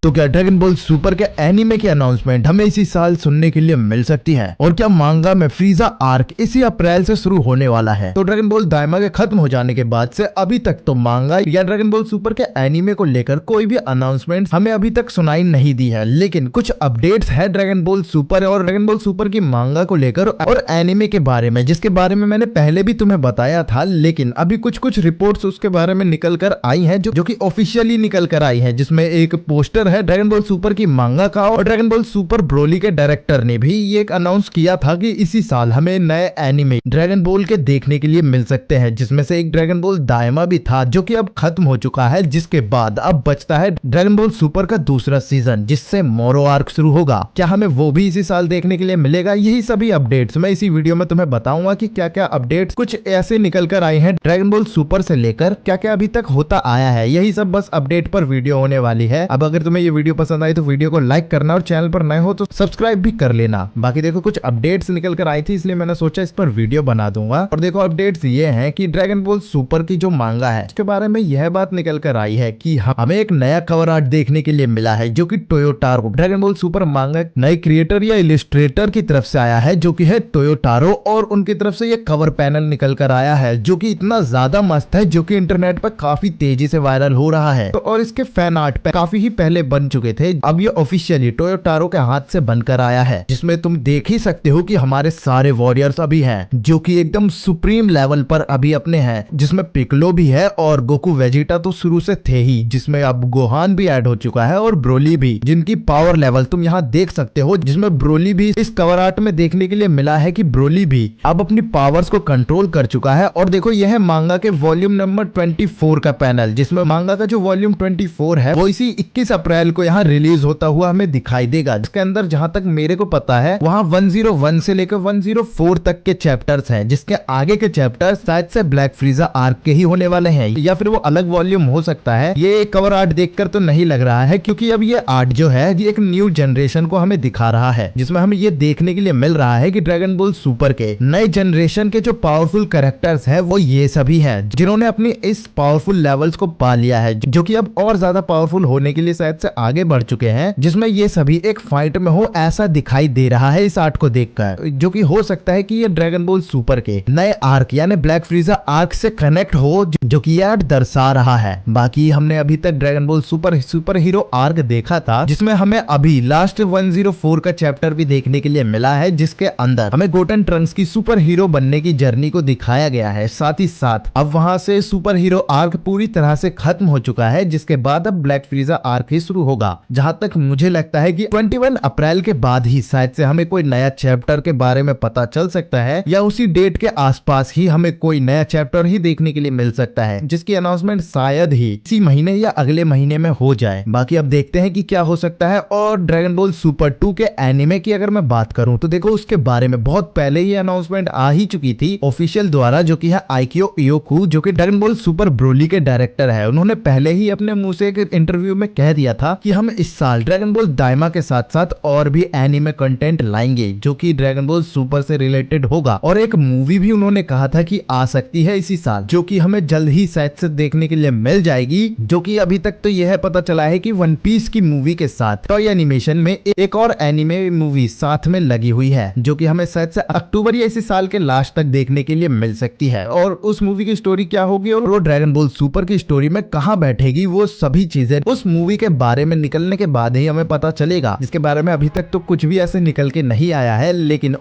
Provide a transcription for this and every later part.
तो क्या dragon ball super के एनीमे की अनाउंसमेंट हमें इसी साल सुनने के लिए मिल सकती है? और क्या मांगा में फ्रीजा आर्क इसी अप्रैल से शुरू होने वाला है? तो ड्रैगन बॉल दाइमा के खत्म हो जाने के बाद से अभी तक तो मांगा या ड्रैगन बॉल सुपर के एनीमे को लेकर कोई भी अनाउंसमेंट हमें अभी तक सुनाई नहीं दी है, लेकिन कुछ अपडेट्स है ड्रैगन बॉल सुपर और ड्रैगन बॉल सुपर की मांगा को लेकर और एनीमे के बारे में, जिसके बारे में मैंने पहले भी तुम्हें बताया था। लेकिन अभी कुछ कुछ रिपोर्ट्स उसके बारे में निकल कर आई है जो कि ऑफिशियली निकल कर आई है, जिसमें एक पोस्टर है ड्रैगन बॉल सुपर की मांगा का। और ड्रैगन बॉल सुपर ब्रोली के डायरेक्टर ने भी ये अनाउंस किया था कि इसी साल हमें नए एनिमे ड्रैगन बॉल के देखने के लिए मिल सकते हैं, जिसमें से एक ड्रैगन बॉल दाइमा भी था जो कि अब खत्म हो चुका है, जिसके बाद अब बचता है ड्रैगन बॉल सुपर का दूसरा सीजन जिससे मोरो आर्क शुरू होगा। क्या हमें वो भी इसी साल देखने के लिए मिलेगा? यही सभी अपडेट्स मैं इसी वीडियो में तुम्हें बताऊंगा कि क्या क्या अपडेट्स कुछ ऐसे निकल कर आए हैं ड्रैगन बॉल सुपर से लेकर क्या क्या अभी तक होता आया है। यही सब बस अपडेट पर वीडियो होने वाली है। अब अगर तुम्हें ये वीडियो पसंद आई तो वीडियो को लाइक करना और चैनल पर नए हो तो सब्सक्राइब भी कर लेना। बाकी देखो कुछ अपडेट्स निकल कर आई थी, इसलिए मैंने सोचा इस पर वीडियो बना दूंगा। और देखो अपडेट्स ये हैं कि ड्रैगन बॉल सुपर की जो मांगा है उसके बारे में यह बात निकल कर आई है कि हमें एक नया कवर आर्ट देखने के लिए मिला है जो कि टोयोटारो ड्रैगन बॉल सुपर मांगा नए क्रिएटर या इलिस्ट्रेटर की तरफ से आया है जो कि है टोयोटारो, और उनकी तरफ से ये कवर पैनल निकल कर आया है जो कि इतना ज्यादा मस्त है जो कि इंटरनेट पर काफी तेजी से वायरल हो रहा है। तो और इसके फैन आर्ट पे काफी ही पहले बन चुके थे, अब ये ऑफिशियली टोयोटारो के हाथ से बनकर आया है, जिसमें तुम देख ही सकते हो कि हमारे सारे वॉरियर्स अभी हैं जो कि एकदम सुप्रीम लेवल पर अभी अपने हैं, जिसमें पिकलो भी है और गोकू वेजिटा तो शुरू से थे ही, जिसमें अब गोहान भी ऐड हो चुका है और ब्रोली भी, जिनकी पावर लेवल तुम यहाँ देख सकते हो, जिसमें ब्रोली भी इस कवर आर्ट में देखने के लिए मिला है कि ब्रोली भी अब अपनी पावर्स को कंट्रोल कर चुका है। और देखो यह है मांगा के वॉल्यूम नंबर 24 का पैनल, जिसमें मांगा का जो वॉल्यूम 24 है वो इसी 21 अप्रैल को यहाँ रिलीज होता हुआ हमें दिखाई देगा, जिसके अंदर जहां तक मेरे को पता है वहां 101 से लेकर 104 तक के चैप्टर्स हैं, जिसके आगे के चैप्टर्स शायद से ब्लैक फ्रीजा आर्क के ही होने वाले हैं या फिर वो अलग वॉल्यूम हो सकता है। ये कवर आर्ट देखकर तो नहीं लग रहा है, क्योंकि अब ये आर्ट जो है ये एक न्यू जनरेशन को हमें दिखा रहा है, जिसमें हमें ये देखने के लिए मिल रहा है कि ड्रैगन बॉल सुपर के नए जनरेशन के जो पावरफुल कैरेक्टर्स है वो ये सभी है जिन्होंने अपनी इस पावरफुल लेवल्स को पा लिया है, जो कि अब और ज्यादा पावरफुल होने के लिए शायद से आगे बढ़ चुके हैं, जिसमें ये सभी एक फाइट में हो ऐसा दिखाई दे रहा है इस आर्ट को देखकर, जो कि हो सकता है कि ये ड्रैगन बॉल सुपर के नए आर्क यानी ब्लैक फ्रीजा आर्क से कनेक्ट हो, जो कि ये आर्ट दर्शा रहा है। बाकी हमने अभी तक dragon ball super hero arc देखा था, जिसमें हमें अभी लास्ट 104 का चैप्टर भी देखने के लिए मिला है, जिसके अंदर हमें गोटन ट्रंक्स की सुपर हीरो बनने की जर्नी को दिखाया गया है। साथ ही साथ अब वहां से सुपर हीरो आर्क पूरी तरह से खत्म हो चुका है, जिसके बाद अब ब्लैक फ्रीजा आर्क ही शुरू होगा। जहां तक मुझे लगता है कि 21 अप्रैल के बाद ही शायद से हमें कोई नया चैप्टर के बारे में पता चल सकता है, या उसी डेट के आसपास ही हमें कोई नया चैप्टर ही देखने के लिए मिल सकता है, जिसकी अनाउंसमेंट शायद ही इसी महीने या अगले महीने में हो जाए। बाकी अब देखते हैं कि क्या हो सकता है। और ड्रैगन बॉल सुपर 2 के एनिमे की अगर मैं बात करूं तो देखो उसके बारे में बहुत पहले ही अनाउंसमेंट आ ही चुकी थी ऑफिशियल द्वारा, जो कि है आइकियो इयोकू, जो कि ड्रैगन बॉल सुपर ब्रोली के डायरेक्टर है। उन्होंने पहले ही अपने मुंह से एक इंटरव्यू में कह दिया था कि हम इस साल ड्रैगन बॉल दाइमा के साथ साथ और भी एनिमे कंटेंट लाएंगे जो कि ड्रैगन बॉल सुपर से रिलेटेड होगा, और एक मूवी भी उन्होंने कहा था कि आ सकती है इसी साल, जो कि हमें जल्द ही शायद से देखने के लिए मिल जाएगी। जो कि अभी तक तो यह पता चला है कि वन पीस की मूवी के साथ टॉय एनिमेशन में एक और एनिमे मूवी साथ में लगी हुई है, जो कि हमें शायद से अक्टूबर या इसी साल के लास्ट तक देखने के लिए मिल सकती है। और उस मूवी की स्टोरी क्या होगी और वो ड्रैगन बॉल सुपर की स्टोरी में कहां बैठेगी, वो सभी चीजें उस मूवी के बारे में निकलने के बाद ही हमें पता चलेगा, जिसके बारे में अभी तक तो कुछ भी ऐसे निकल के नहीं आया है। लेकिन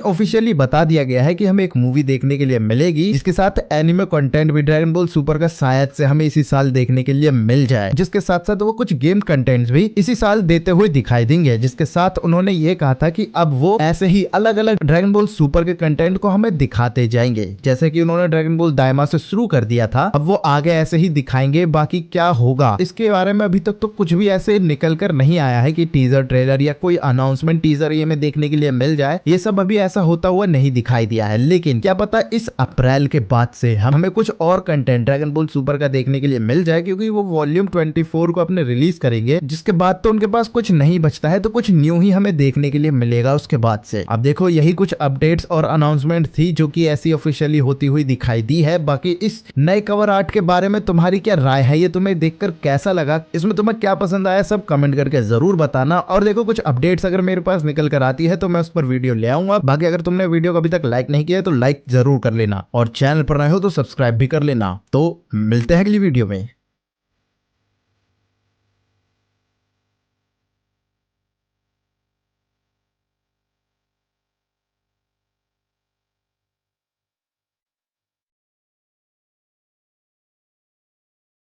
ऑफिशियली बता दिया गया है कि हमें एक मूवी देखने के लिए मिलेगी, जिसके साथ एनिमे कंटेंट भी ड्रैगन बॉल सुपर का शायद से हमें इसी साल देखने के लिए मिल जाए, जिसके साथ साथ वो कुछ गेम कंटेंट्स भी इसी साल देते हुए दिखाई देंगे। जिसके साथ उन्होंने ये कहा था कि अब वो ऐसे ही अलग अलग ड्रैगन बॉल सुपर के कंटेंट को हमें दिखाते जाएंगे, जैसे कि उन्होंने ड्रैगन बॉल दाइमा से शुरू कर दिया था, अब वो आगे ऐसे ही दिखाएंगे। बाकी क्या होगा इसके बारे में अभी तक तो कुछ भी ऐसे निकल कर नहीं आया है कि टीजर ट्रेलर या कोई अनाउंसमेंट टीजर ये में देखने के लिए मिल जाए, ये सब अभी ऐसा होता हुआ नहीं दिखाई दिया है। लेकिन क्या पता इस अप्रैल के बाद से हमें कुछ और कंटेंट ड्रैगन बॉल सुपर का देखने के लिए मिल जाए, क्योंकि वो वॉल्यूम 24 को अपने रिलीज करेंगे, जिसके बाद तो उनके पास कुछ नहीं बचता है, तो कुछ न्यू ही हमें देखने के लिए मिलेगा उसके बाद से। अब देखो यही कुछ अपडेट्स और अनाउंसमेंट थी जो कि ऐसी ऑफिशियली होती हुई दिखाई दी है। बाकी इस नए कवर आर्ट के बारे में तुम्हारी क्या राय है, ये तुम्हें देखकर कैसा लगा लगा, इसमें तुम्हें क्या पसंद आया, सब कमेंट करके जरूर बताना। और देखो कुछ अपडेट्स अगर मेरे पास निकल कर आती है तो मैं उस पर वीडियो ले आऊंगा। बाकी अगर तुमने वीडियो को अभी तक लाइक नहीं किया है तो लाइक जरूर कर लेना और चैनल पर नए हो तो सब्सक्राइब भी कर लेना। तो मिलते हैं अगली वीडियो में।